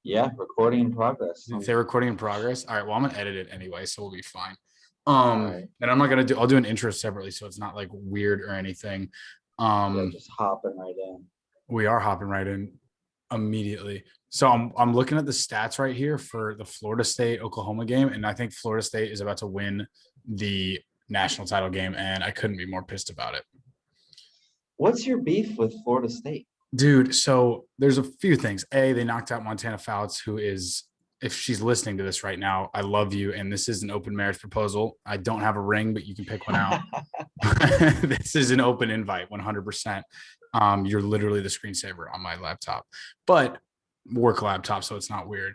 Yeah, recording in progress. Did it say recording in progress? All right. Well, I'm gonna edit it anyway, so we'll be fine. All right. And I'm not gonna do. I'll do an intro separately, so it's not like weird or anything. Yeah, Um, just hopping right in. we are hopping right in immediately. So I'm looking at the stats right here for the Florida State Oklahoma game, and I think Florida State is about to win the national title game, and I couldn't be more pissed about it. What's your beef with Florida State? Dude, so there's a few things. A, they knocked out Montana Fouts, who is, if she's listening to this right now, I love you. And this is an open marriage proposal. I don't have a ring, but you can pick one out. This is an open invite, 100%. You're literally the screensaver on my laptop, but work laptop, so it's not weird.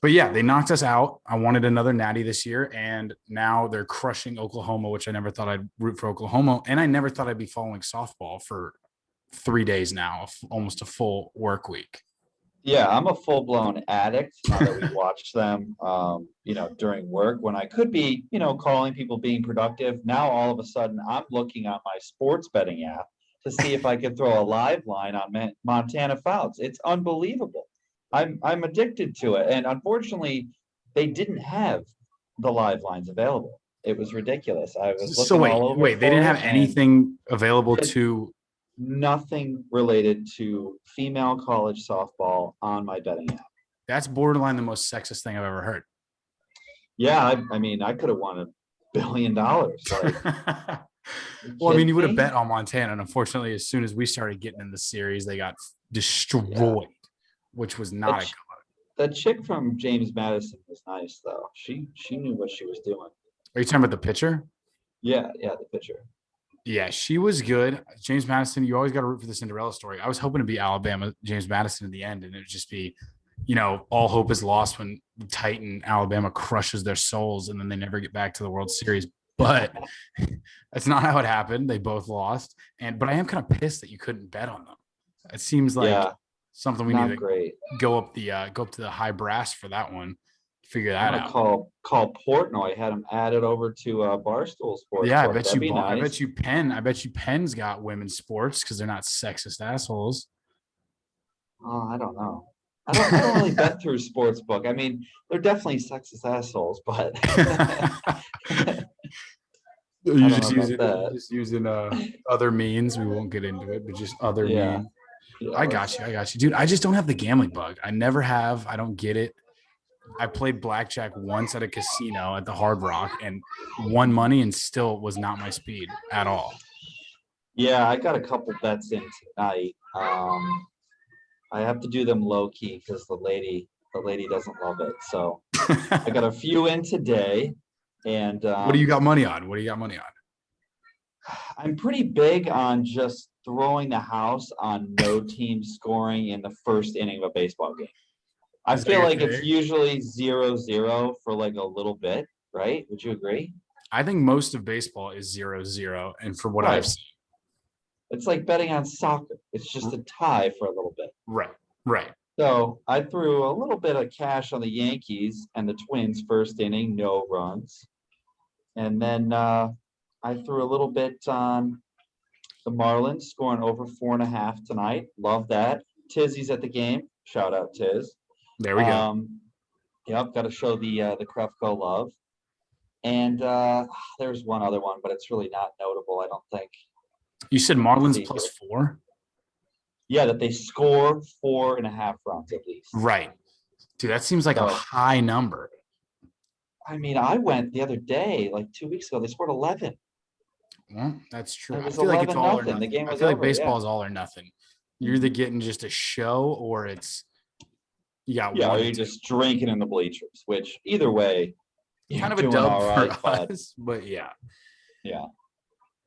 But yeah, they knocked us out. I wanted another natty this year, and now they're crushing Oklahoma, which I never thought I'd root for Oklahoma. And I never thought I'd be following softball for 3 days now, almost a full work week. Yeah, I'm a full-blown addict now that we watch them, during work when I could be, calling people being productive. Now, all of a sudden, I'm looking at my sports betting app to see if I could throw a live line on Montana Fouts. It's unbelievable. I'm addicted to it. And unfortunately, they didn't have the live lines available. It was ridiculous. I was So looking all over wait, they didn't have anything available it, to nothing related to female college softball on my betting app. That's borderline the most sexist thing I've ever heard. Yeah, I mean, I could have won $1 billion. Like, well, I mean, you would have bet on Montana, and unfortunately, as soon as we started getting in the series, they got destroyed, which was not a good. That chick from James Madison was nice, though. She knew what she was doing. Are you talking about the pitcher? Yeah, the pitcher. Yeah, she was good. James Madison, you always got to root for the Cinderella story. I was hoping to be Alabama, James Madison in the end, and it would just be, all hope is lost when Titan Alabama crushes their souls and then they never get back to the World Series. But that's not how it happened. They both lost. But I am kind of pissed that you couldn't bet on them. It seems like something we need to go up to the high brass for that one. Figure that out. Call Portnoy, had him added over to Barstool Sports. Yeah, I bet you. Nice. I bet you Penn's got women's sports because they're not sexist assholes. Oh, I don't know. I don't really bet through Sportsbook. I mean, they're definitely sexist assholes, but you're just using other means. We won't get into it, but just other means. Yeah, I got you, dude. I just don't have the gambling bug. I never have. I don't get it. I played blackjack once at a casino at the Hard Rock and won money and still was not my speed at all. Yeah, I got a couple bets in tonight. I have to do them low key because the lady doesn't love it. So I got a few in today. And what do you got money on? I'm pretty big on just throwing the house on no team scoring in the first inning of a baseball game. I feel like it's usually 0-0 for like a little bit, right? Would you agree? I think most of baseball is 0-0. And for what I've seen, it's like betting on soccer. It's just a tie for a little bit. Right. So I threw a little bit of cash on the Yankees and the Twins first inning, no runs. And then I threw a little bit on the Marlins scoring over 4.5 tonight. Love that. Tizzy's at the game. Shout out Tiz. There we go. Yep, got to show the Krefko love. And there's one other one, but it's really not notable, I don't think. You said Marlins +4? Yeah, that they score 4.5 runs at least. Right. Dude, that seems like a high number. I mean, I went the other day, like 2 weeks ago, they scored 11. Well, that's true. I feel like it's all or nothing. The game was over. Like baseball is all or nothing. You're either getting just a show or it's or you're just drinking in the bleachers, which either way, kind of a dub for us, but yeah.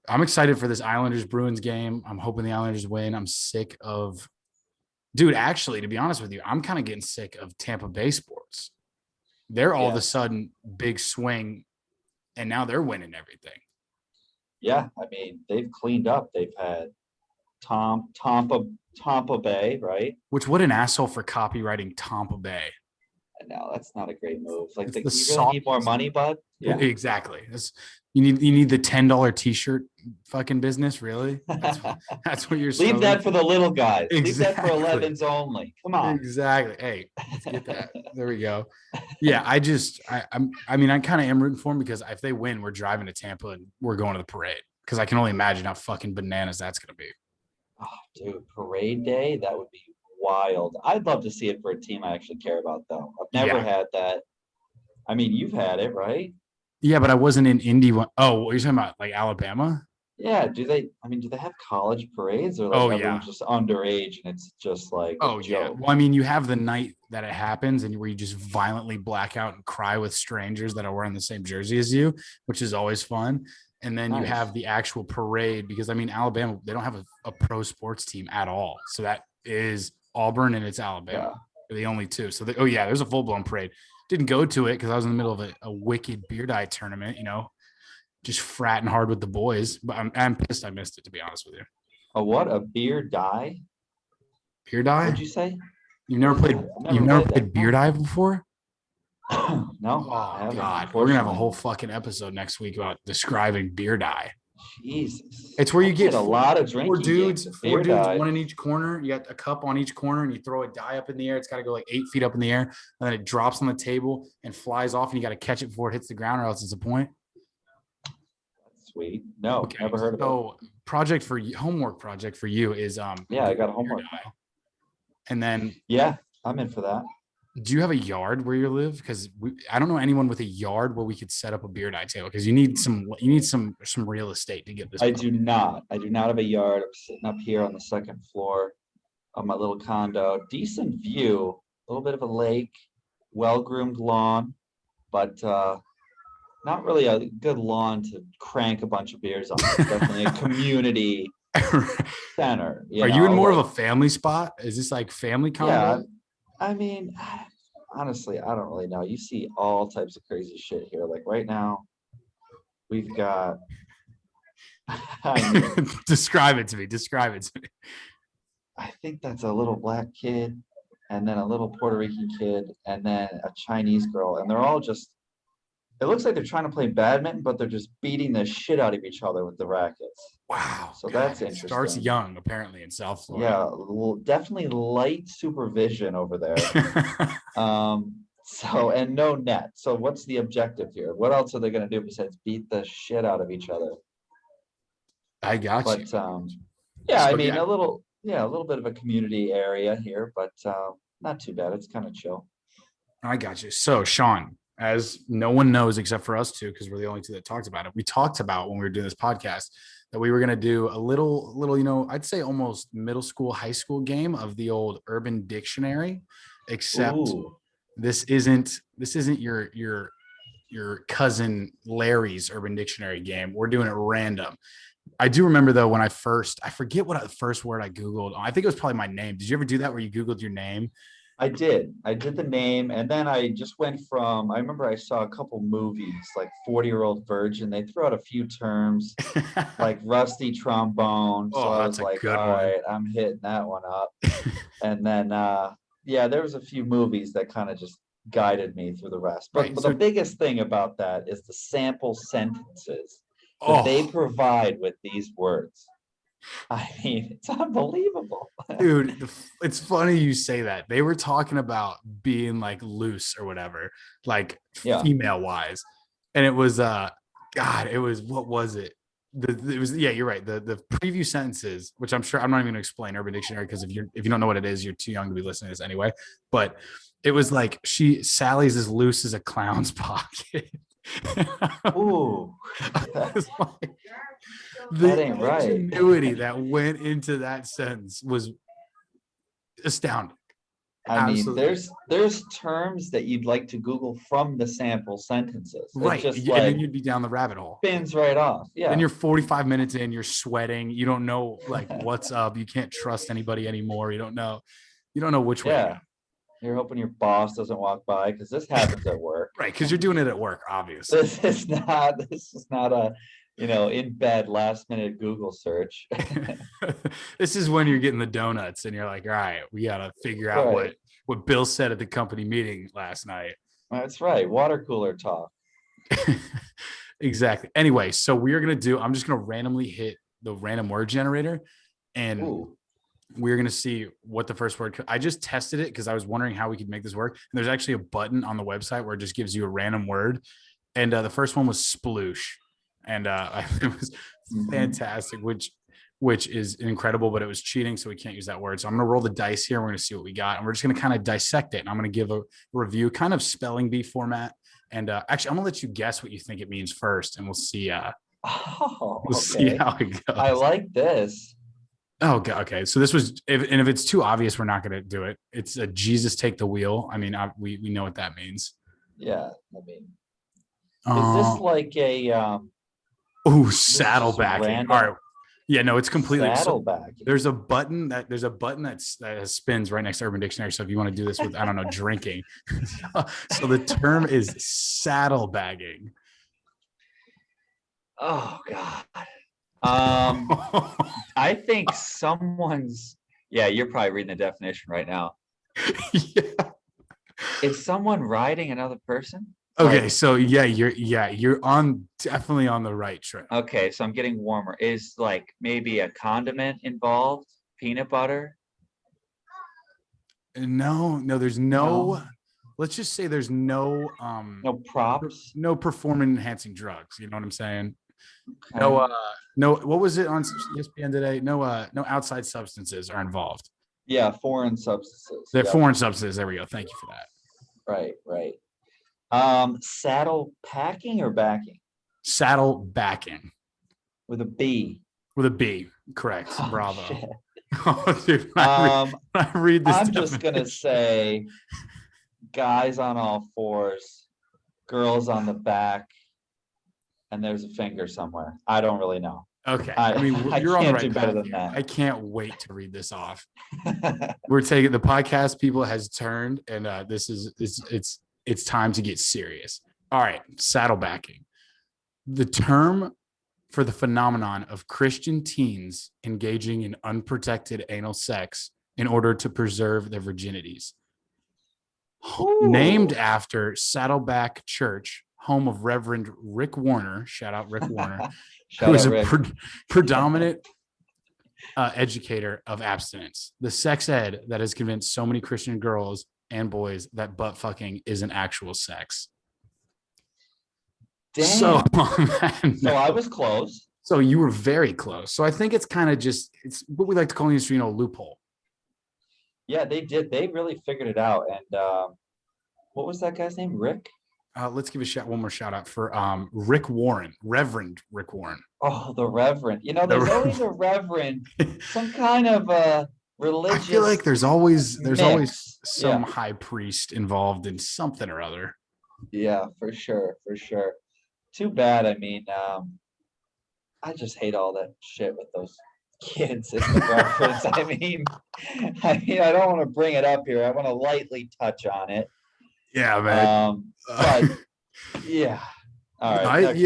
I'm excited for this Islanders Bruins game. I'm hoping the Islanders win. I'm sick of, dude. Actually, to be honest with you, I'm kind of getting sick of Tampa Bay sports. They're all of a sudden big swing, and now they're winning everything. Yeah, I mean they've cleaned up. They've had Tampa Bay, right? What an asshole for copywriting Tampa Bay. No, that's not a great move. Like, you really need more money, bud. Yeah, exactly. You need the $10 T-shirt fucking business, really? That's what you're. Leave that for the little guys. Exactly. Leave that for 11s only. Come on. Exactly. Hey, Let's get that. There we go. Yeah, I mean, I kind of am rooting for them because if they win, we're driving to Tampa and we're going to the parade. Because I can only imagine how fucking bananas that's gonna be. Oh, dude, parade day, that would be wild. I'd love to see it for a team I actually care about, though. I've never Yeah. had that. I mean, you've had it, right? Yeah, but I wasn't in Indy one. Oh, what are you talking about? Like Alabama? Yeah, do they have college parades or like Oh yeah. everyone's just underage and it's just like a Oh yeah. joke? Well, I mean, you have the night that it happens and where you just violently black out and cry with strangers that are wearing the same jersey as you, which is always fun. And then you Nice. have the actual parade because I mean, Alabama, they don't have a pro sports team at all. So that is Auburn and it's Alabama. Yeah. They're the only two. So oh yeah, there's a full blown parade. Didn't go to it because I was in the middle of a wicked beer diet tournament, just fratting hard with the boys. But I'm pissed I missed it, to be honest with you. A what? A beer die? Beer die? What'd you say? You've What never is played that? I've you've never never played played beer that. dive before? No, I Oh haven't, God. We're gonna have a unfortunately. whole fucking episode next week about describing beer die. Jesus. It's where I you get played a lot of four drinking games dudes, of four beer dudes, die. one in each corner. You got a cup on each corner, and you throw a die up in the air. It's got to go like 8 feet up in the air, and then it drops on the table and flies off, and you got to catch it before it hits the ground, or else it's a point. Sweet. No, Okay, never heard of it. so homework project for you is Yeah, I got beer homework. die. And then, Yeah, I'm in for that. do you have a yard where you live? Because I don't know anyone with a yard where we could set up a beer die table. Because you need some real estate to get this. I do not. I do not have a yard. I'm sitting up here on the second floor of my little condo. Decent view, a little bit of a lake, well-groomed lawn, but not really a good lawn to crank a bunch of beers on. It's definitely a community center, Are you in more like, of a family spot? Is this like family yeah, condo? I mean, honestly, I don't really know. You see all types of crazy shit here. Like right now, we've got, I mean, Describe it to me. Describe it to me. I think that's a little black kid, and then a little Puerto Rican kid, and then a Chinese girl, and they're all just, it looks like they're trying to play badminton, but they're just beating the shit out of each other with the rackets. Wow. So God, that's it starts interesting. young, apparently, in South Yeah, Florida. definitely light supervision over there. So, and no net. So what's the objective here? What else are they going to do besides beat the shit out of each other? I got you. But yeah, I So, mean, yeah, a little bit of a community area here, but not too bad. It's kind of chill. I got you. So, Sean, as no one knows except for us two, because we're the only two that talked about it, we talked about when we were doing this podcast that we were going to do a little, I'd say almost middle school, high school game of the old Urban Dictionary, except Ooh, this isn't your cousin Larry's Urban Dictionary game. We're doing it random. I do remember though when I forget what the first word I Googled. I think it was probably my name. Did you ever do that where you Googled your name? I did. I did the name, and then I just went from. I remember I saw a couple movies like 40-Year-Old Virgin. They threw out a few terms like rusty trombone. So Oh, I that's was a like, good all one. right, I'm hitting that one up. And then yeah, there was a few movies that kind of just guided me through the rest. But, Right. but So, the biggest thing about that is the sample sentences that they oh, provide with these words. I mean, it's unbelievable. dude, it's funny you say that. They were talking about being like loose or whatever, like Yeah. female wise. And it was God, it was what was it? It was yeah, you're right. The preview sentences, which I'm sure I'm not even gonna explain Urban Dictionary because if you don't know what it is, you're too young to be listening to this anyway. But it was like Sally's as loose as a clown's pocket. Ooh, I was like, that the ain't right. ingenuity that went into that sentence was astounding. I mean, Absolutely. there's terms that you'd like to Google from the sample sentences. It Right. just And like then you'd be down the rabbit hole. spins right off. Then Yeah. you're 45 minutes in, you're sweating. You don't know like what's up. You can't trust anybody anymore. You don't know which way to go. Yeah. You're hoping your boss doesn't walk by because this happens at work. Right. Because you're doing it at work, obviously. This is not a, in bed last minute Google search. This is when you're getting the donuts and you're like, all right, we gotta figure out Right. what Bill said at the company meeting last night. That's right. Water cooler talk. Exactly. Anyway, so I'm just gonna randomly hit the random word generator, and Ooh. we're going to see what the first word. I just tested it because I was wondering how we could make this work. And there's actually a button on the website where it just gives you a random word. And the first one was sploosh. And it was fantastic, which is incredible, but it was cheating. So we can't use that word. So I'm going to roll the dice here. We're going to see what we got. And we're just going to kind of dissect it. And I'm going to give a review, kind of spelling bee format. And actually, I'm going to let you guess what you think it means first. And we'll see. We'll see how it goes. I like this. Oh, God. Okay. So this was, if it's too obvious, we're not going to do it. It's a Jesus take the wheel. I mean, we know what that means. Yeah. I mean, is this like a, saddlebacking. All right. Yeah, no, it's completely saddlebacking. So there's a button that spins right next to Urban Dictionary. So if you want to do this with, I don't know, drinking. So the term is saddlebagging. Oh God. I think you're probably reading the definition right now. Yeah. Is someone riding another person? Okay, so you're definitely on the right track. Okay, so I'm getting warmer. Is like maybe a condiment involved? Peanut butter? No, there's no. Let's just say there's no no props, no performance enhancing drugs. You know what I'm saying? Okay. No. What was it on ESPN today? No outside substances are involved. Yeah, foreign substances. They're foreign substances. There we go. Thank you for that. Right. Saddle packing or backing? Saddle backing. With a B. With a B. Correct. Oh, bravo. Shit. Oh, dude, I read this. I'm just gonna say guys on all fours, girls on the back, and there's a finger somewhere. I don't really know. Okay. I mean, you're on the right better path than here. that. I can't wait to read this off. We're taking the podcast people has turned, and it's time to get serious. All right, saddlebacking. The term for the phenomenon of Christian teens engaging in unprotected anal sex in order to preserve their virginities. Ooh. Named after Saddleback Church, home of Reverend Rick Warner, shout out Rick Warner, who is a predominant educator of abstinence. The sex ed that has convinced so many Christian girls and boys that butt fucking isn't actual sex. Damn. So I was close. So you were very close. So I think it's kind of it's what we like to call in the industry, a loophole. Yeah, they did. They really figured it out. And what was that guy's name? Rick? Let's give one more shout out for Rick Warren, Reverend Rick Warren. Oh, the Reverend. There's always a Reverend, some kind of religious. I feel like there's always some high priest involved in something or other. Yeah, for sure. Too bad. I mean, I just hate all that shit with those kids in the reference. I mean, I don't want to bring it up here. I want to lightly touch on it. Yeah, man. But yeah. All right.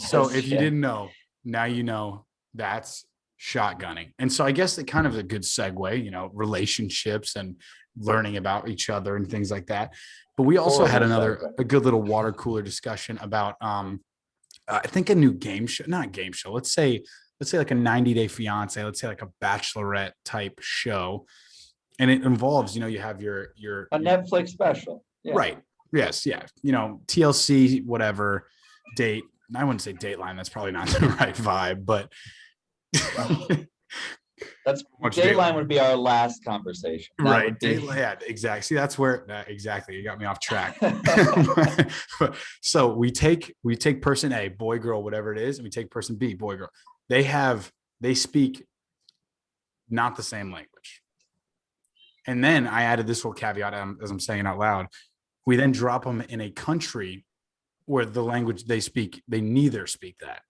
So if you didn't know, now you know that's shotgunning. And so I guess it kind of is a good segue, relationships and learning about each other and things like that. But we also had a good little water cooler discussion about I think a new game show, not game show. Let's say like a 90-Day Fiance, let's say like a bachelorette type show. And it involves, you have your Netflix special. Yeah. Right. Yes. Yeah. TLC, whatever date. I wouldn't say Dateline. That's probably not the right vibe, but that's Dateline would be our last conversation. Right. Yeah, exactly. See, that's where exactly you got me off track. So we take person A, boy, girl, whatever it is, and we take person B, boy, girl. They speak not the same language. And then I added this little caveat as I'm saying it out loud. We then drop them in a country where the language they speak, they neither speak that.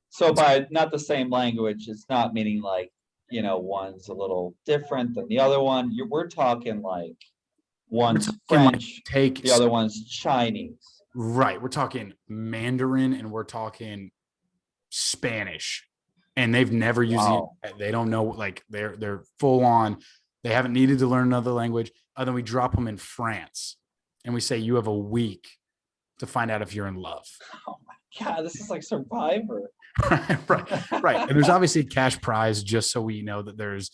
So by not the same language, it's not meaning like, one's a little different than the other one. We're talking like one's French, the other one's Chinese. Right. We're talking Mandarin and we're talking Spanish. And they've never used it. They don't know, like they're full on. They haven't needed to learn another language. Then we drop them in France and we say, you have a week to find out if you're in love. Oh my God, this is like Survivor. Right. And there's obviously a cash prize just so we know that there's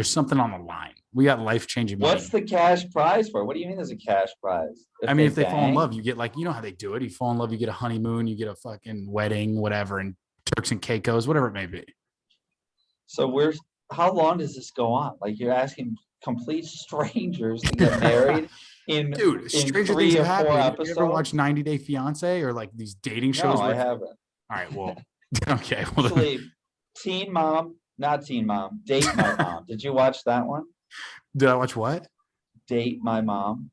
something on the line. We got life-changing money. What's the cash prize for? What do you mean there's a cash prize? I mean, if they fall in love, you get like, you know how they do it. You fall in love, you get a honeymoon, you get a fucking wedding, whatever, and Turks and Caicos, whatever it may be. So how long does this go on? Like you're asking complete strangers to get married in Dude, stranger 3 things or have 4 happened. episodes? You ever watch 90 Day Fiance or like these dating shows? No, I haven't. All right, well, okay. Well, Actually, not Teen Mom, Date My Mom. Did you watch that one? did I watch what? Date My Mom.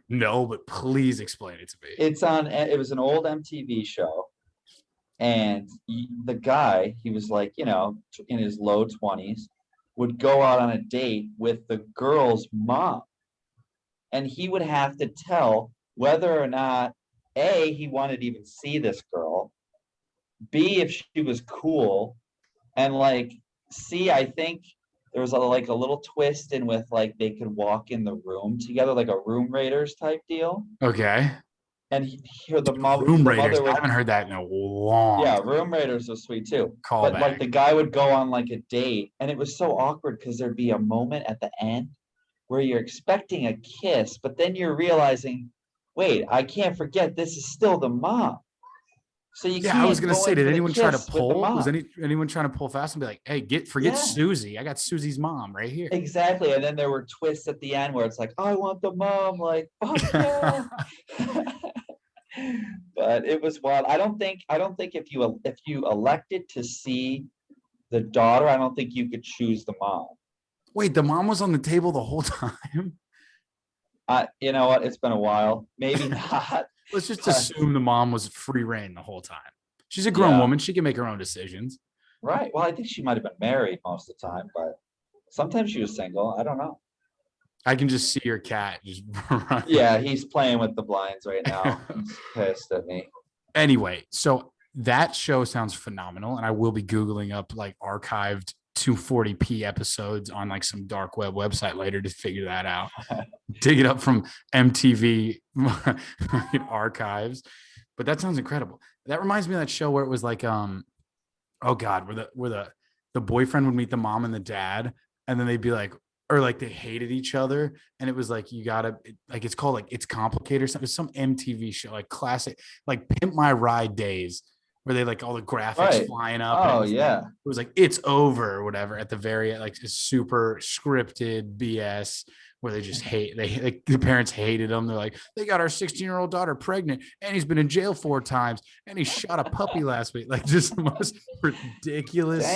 No, but please explain it to me. It was an old MTV show. And the guy, he was like, in his low 20s, would go out on a date with the girl's mom. And he would have to tell whether or not, A, he wanted to even see this girl, B, if she was cool, and like, C, I think there was a little twist in with like they could walk in the room together, like a Room Raiders type deal. Okay. And the Room Raiders. mother I haven't heard that in a long yeah, time. Room Raiders was sweet too. Call But back. like the guy would go on like a date, and it was so awkward because there'd be a moment at the end where you're expecting a kiss, but then you're realizing, wait, I can't forget this is still the mom. So you can't I was gonna go say, in did for the anyone try to kiss with the pull? Was mom. anyone trying to pull fast and be like, hey, forget Yeah. Susie. I got Susie's mom right here. Exactly. And then there were twists at the end where it's like, I want the mom, like, fuck yeah. But it was wild. I don't think if you elected to see the daughter, I don't think you could choose the mom. Wait, the mom was on the table the whole time? You know what? It's been a while. Maybe not. Let's just assume the mom was free reign the whole time. She's a grown woman. She can make her own decisions. Right. Well, I think she might have been married most of the time, but sometimes she was single. I don't know. I can just see your cat just run. Yeah, he's playing with the blinds right now. He's pissed at me. Anyway, so that show sounds phenomenal, and I will be Googling up like archived 240p episodes on like some dark web website later to figure that out. Dig it up from MTV archives. But that sounds incredible. That reminds me of that show where it was like, oh God, where the boyfriend would meet the mom and the dad, and then they'd be like, or like they hated each other, and it was like it's called like It's Complicated or something. It's some MTV show, like classic, like Pimp My Ride days, where they like all the graphics flying up. Oh it was like It's Over or whatever at the very end, like it's super scripted BS where they just hate the parents hated them. They're like, they got our 16-year-old daughter pregnant, and he's been in jail 4 times, and he shot a puppy last week. Like just the most ridiculous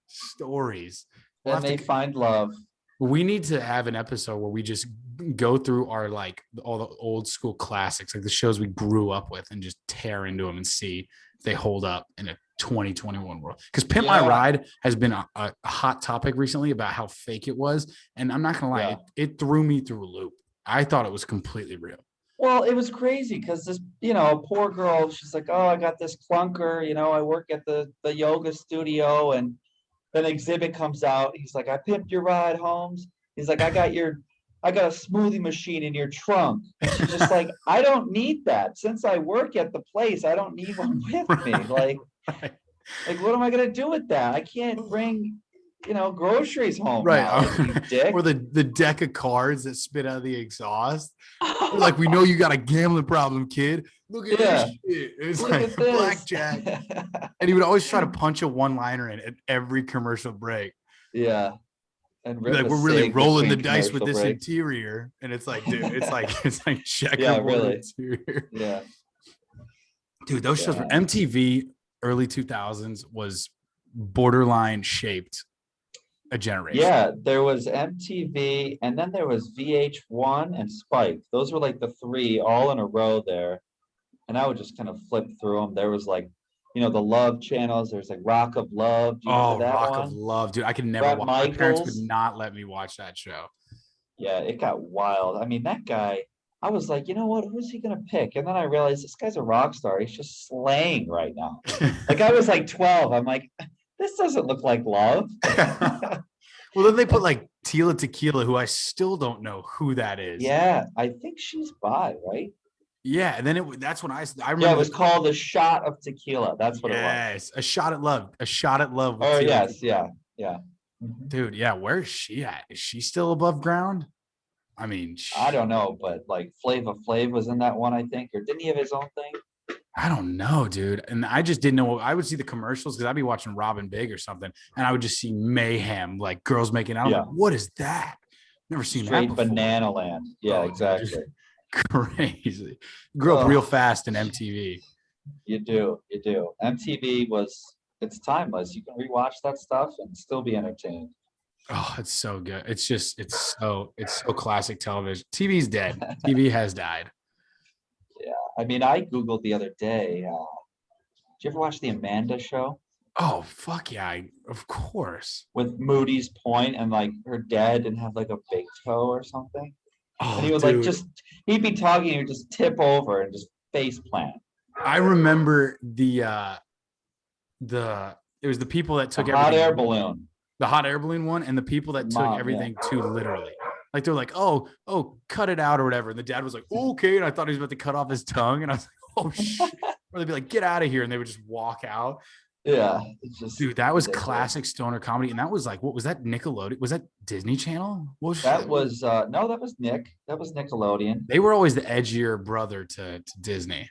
stories. Then they find love. We need to have an episode where we just go through our like all the old school classics, like the shows we grew up with, and just tear into them and see if they hold up in a 2021 world. Because Pimp My Ride has been a hot topic recently about how fake it was, and I'm not gonna lie, it threw me through a loop. I thought it was completely real. Well, it was crazy because this, poor girl, she's like, oh, I got this clunker, I work at the yoga studio, and then Exhibit comes out. He's like, I pimped your ride, Holmes. He's like, I got a smoothie machine in your trunk. And she's just like, I don't need that. Since I work at the place, I don't need one with me. Like, what am I gonna do with that? I can't bring, groceries home. Right. Now, you dick. Or the deck of cards that spit out of the exhaust. They're like, we know you got a gambling problem, kid. Look at this shit. It's Look like at this. blackjack. And he would always try to punch a one-liner in at every commercial break. Yeah. And like, we're really rolling the dice with this interior. And it's like, dude, it's like checkerboard interior. Yeah. Dude, those shows were MTV early 2000s was borderline shaped a generation. Yeah, there was MTV, and then there was VH1 and Spike. Those were like the 3 all in a row there. And I would just kind of flip through them. There was like, the love channels. There's like Rock of Love. Do you remember that Rock one? of Love, dude. I could never watch. My parents would not let me watch that show. Yeah, it got wild. I mean, that guy, I was like, you know what? Who's he gonna pick? And then I realized this guy's a rock star. He's just slaying right now. Like I was like 12. I'm like, this doesn't look like love. Well, then they put like Tila Tequila, who I still don't know who that is. Yeah, I think she's bi, right? Yeah, and then that's when I Yeah, remember. it was called A Shot of Tequila. That's what it was. Yes, a shot at love, a shot at love with Oh, Tila. yes. Yeah. Yeah. Mhm. Dude, yeah, where is she at? Is she still above ground? I mean, I don't know, but like Flava Flav was in that one, I think, or didn't he have his own thing? I don't know, dude. And I just didn't know. I would see the commercials because I'd be watching Robin Big or something, and I would just see mayhem, like girls making out. I'm Yeah. like, what is that? Never seen that Straight before. banana land. Yeah, Oh, dude, just exactly. crazy. Grew up real fast in MTV. You do. You do. MTV it's timeless. You can rewatch that stuff and still be entertained. Oh, it's so good. It's so classic television. TV's dead. TV has died. Yeah. I mean, I Googled the other day. Did you ever watch the Amanda Show Oh, fuck yeah. Of course. with Moody's Point and like her dad didn't have like a big toe or something? And Oh, he would like dude. he'd be talking and he'd just tip over and just face plant. I remember it was the people that A took hot everything, air balloon. the hot air balloon one, and the people that took Mom, yeah. everything too literally. Like they're like, oh, cut it out or whatever. And the dad was like, okay. And I thought he was about to cut off his tongue. And I was like, oh shit. Or they'd be like, get out of here. And they would just walk out. Yeah. It's just Dude, that was ridiculous. classic stoner comedy. And that was like, what was that? Nickelodeon? Was that Disney Channel? What was That was no, that was Nick. That was Nickelodeon. They were always the edgier brother to Disney.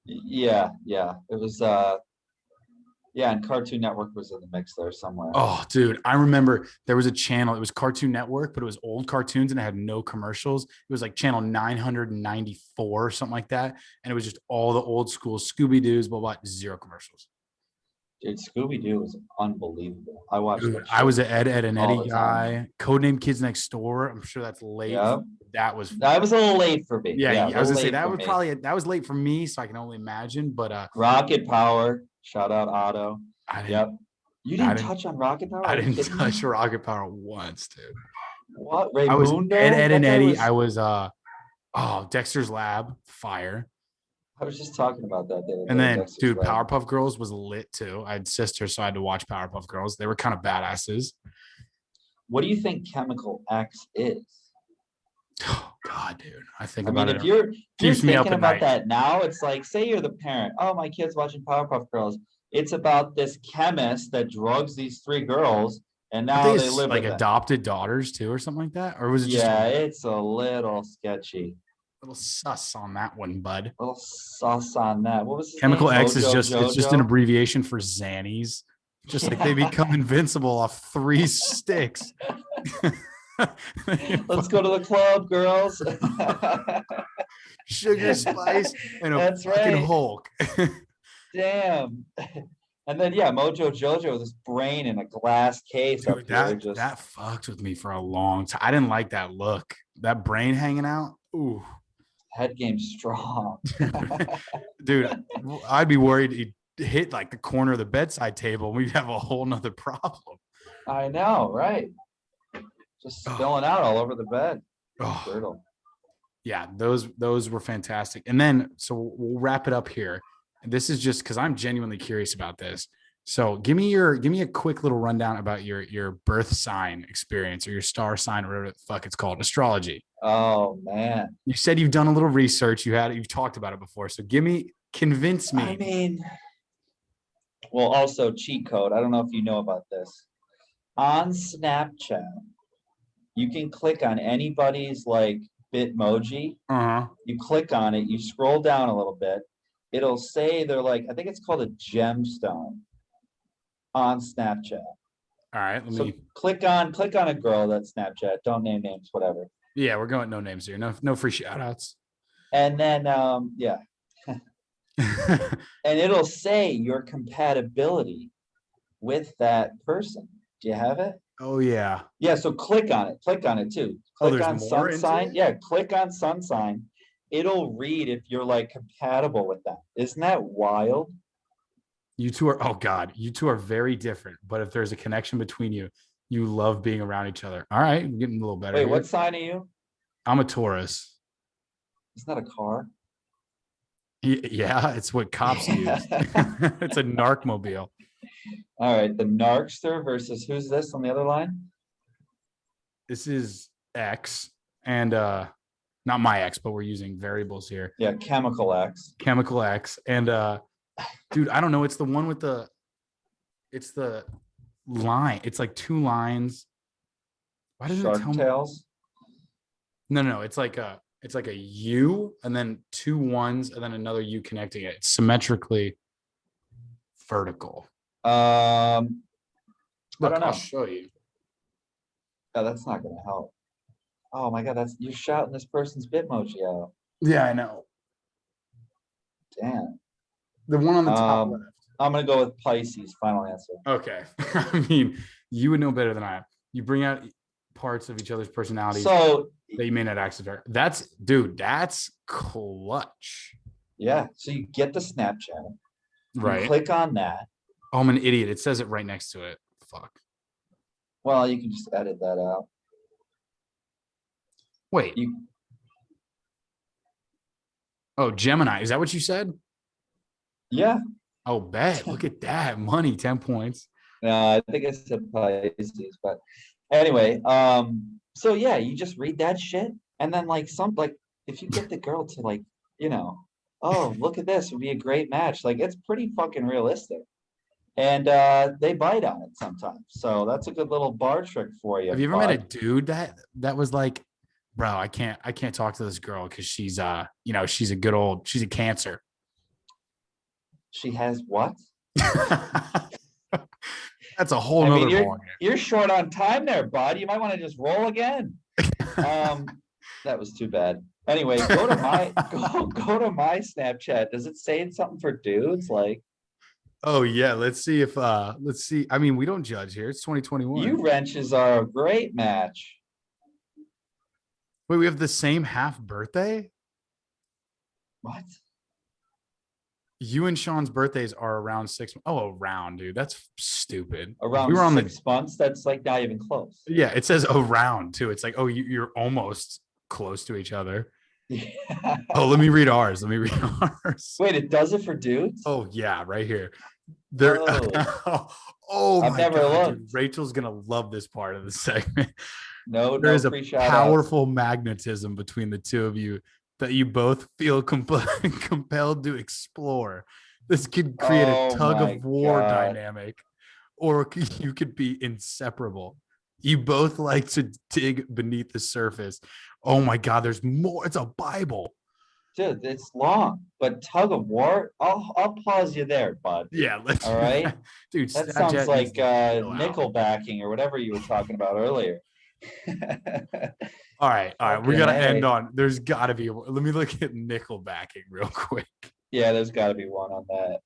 Yeah, yeah. It was yeah, and Cartoon Network was in the mix there somewhere. Oh, dude, I remember there was a channel. It was Cartoon Network, but it was old cartoons and it had no commercials. It was like channel 994 or something like that. And it was just all the old school Scooby-Doo's, blah, blah, zero commercials. Dude, Scooby Doo was unbelievable. I watched Dude, that I shit was an Ed and all Eddie the guy. time. Codename Kids Next Door. I'm sure that's late. Yeah, That was that was a little late for me. yeah. Yeah, I was gonna say that was that was late for me, so I can only imagine. But Rocket Power. Shout out Otto. I didn't. Yep. You I didn't didn't. touch on Rocket Power? I Are you didn't kidding me? touch Rocket Power once, dude. What? I was Raymundo? Ed and That guy Eddie. was- I was Dexter's Lab, fire. I was just talking about that the other And day, then, Dexter's dude, Lab. Powerpuff Girls was lit too. I had sisters, so I had to watch Powerpuff Girls. They were kind of badasses. What do you think Chemical X is? Oh God, dude, I think I about mean, it. if you're Keeps me up thinking at about night. that now, it's like, say you're the parent. Oh, my kid's watching Powerpuff Girls. It's about this chemist that drugs these three girls, and Aren't now they they live like with them. adopted daughters too, or something like that? Or was it just Yeah, a it's a little sketchy. little sus on that one, bud? A little sauce on that. What was his Chemical name? X is Mojo just an Jojo? abbreviation for Xannies. Just like they become invincible off 3 sticks. Let's go to the club, girls. Sugar Spice and a That's fucking right. Hulk. Damn. And then yeah, Mojo Jojo, this brain in a glass case up Dude, here. that fucked with me for a long time. I didn't like that look. That brain hanging out. Ooh. Head game strong. Dude, I'd be worried he'd hit like the corner of the bedside table and we'd have a whole nother problem. I know, right? Just spilling out all over the bed. Oh, Brutal. yeah, those were fantastic. And then so we'll wrap it up here. And this is just because I'm genuinely curious about this. So give me a quick little rundown about your birth sign experience or your star sign or whatever the fuck it's called, astrology. Oh man. You said you've done a little research. You've talked about it before. So convince me. I mean, well, also cheat code. I don't know if you know about this. On Snapchat, you can click on anybody's like Bitmoji. Uh-huh. You click on it, you scroll down a little bit. It'll say they're like, I think it's called a gemstone on Snapchat. All right. So click on a girl that's Snapchat. Don't name names, whatever. Yeah, we're going no names here. No free shout outs. And then yeah. And it'll say your compatibility with that person. Do you have it? Oh yeah. Yeah, so click on it. Click on it too. Click there's on more sun into sign. it? Yeah, click on sun sign. It'll read if you're like compatible with that. Isn't that wild? You two are very different. But if there's a connection between you, you love being around each other. All right, I'm getting a little better. Wait, here. what sign are you? I'm a Taurus. Isn't that a car? Yeah, it's what cops use. It's a narc mobile. All right, the Narkster versus who's this on the other line? This is X, and not my X, but we're using variables here. Yeah, chemical X. Chemical X. And dude, I don't know. It's the one with it's the line. It's like 2 lines. Why doesn't it Shark tell me? Tales. No. It's like a U and then 2 1s and then another U connecting it. It's symmetrically vertical. I Look, don't know. I'll show you. Oh, that's not gonna help. Oh my God, you're shouting this person's Bitmoji out. Yeah, I know. Damn. The one on the top left. I'm gonna go with Pisces. Final answer. Okay. I mean, you would know better than I. You bring out parts of each other's personalities So that you may not accept. That's clutch. yeah, so you get the Snapchat, Right. you click on that. Oh, I'm an idiot. It says it right next to it. Fuck. Well, you can just edit that out. Wait. Oh, Gemini. Is that what you said? Yeah. Oh, bet. Look at that. Money, 10 points. No, I think I said Pisces, but anyway, so yeah, you just read that shit, and then like if you get the girl to like, oh, look at this, would be a great match. Like it's pretty fucking realistic. And they bite on it sometimes. So that's a good little bar trick for you. Have you ever met a dude that was like, bro, I can't talk to this girl because she's she's a Cancer. She has what? That's a whole nother ball. You're short on time there, bud. You might want to just roll again. That was too bad. Anyway, go to my Snapchat. Does it say something for dudes? Like, oh yeah, let's see. I mean, we don't judge here. It's 2021. You wrenches are a great match. Wait, we have the same half birthday? What? You and Sean's birthdays are around 6 months. Oh, around, dude. That's stupid. Around we were on 6 months. That's like not even close. Yeah, it says around too. It's like, oh, you're almost close to each other. Yeah. Oh, let me read ours. Wait, it does it for dudes? Oh yeah, right here. There. Oh I've never looked. Dude, Rachel's gonna love this part of the segment. There is a powerful magnetism between the two of you that you both feel compelled to explore. This could create a tug of war dynamic, or you could be inseparable. You both like to dig beneath the surface. Oh my God, there's more. It's a Bible. Dude, it's long, but tug of war. I'll pause you there, bud. Yeah, let's. All right, dude. That sounds like nickel backing or whatever you were talking about earlier. All right. We gotta end on. There's gotta be. Let me look at nickel backing real quick. Yeah, there's gotta be one on that.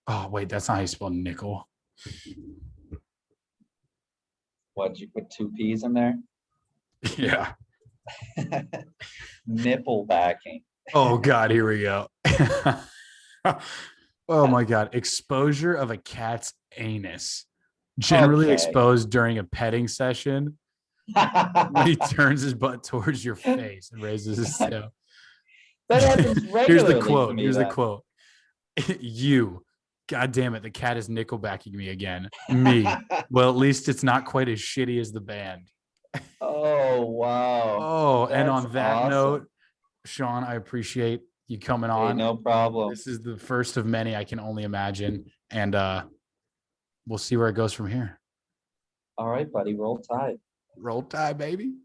Oh wait, that's not how you spell nickel. What, did you put 2 P's in there? Yeah. Nipple backing. Oh God, here we go. Oh my God. Exposure of a cat's anus. Generally exposed during a petting session. When he turns his butt towards your face and raises his tail. That happens regularly. Here's the quote. You. God damn it, the cat is nickelbacking me again. Me. Well, at least it's not quite as shitty as the band. Oh, wow. Oh, and on that note, Sean, I appreciate you coming on. No problem. This is the first of many I can only imagine. And we'll see where it goes from here. All right, buddy. Roll Tide. Roll Tide, baby.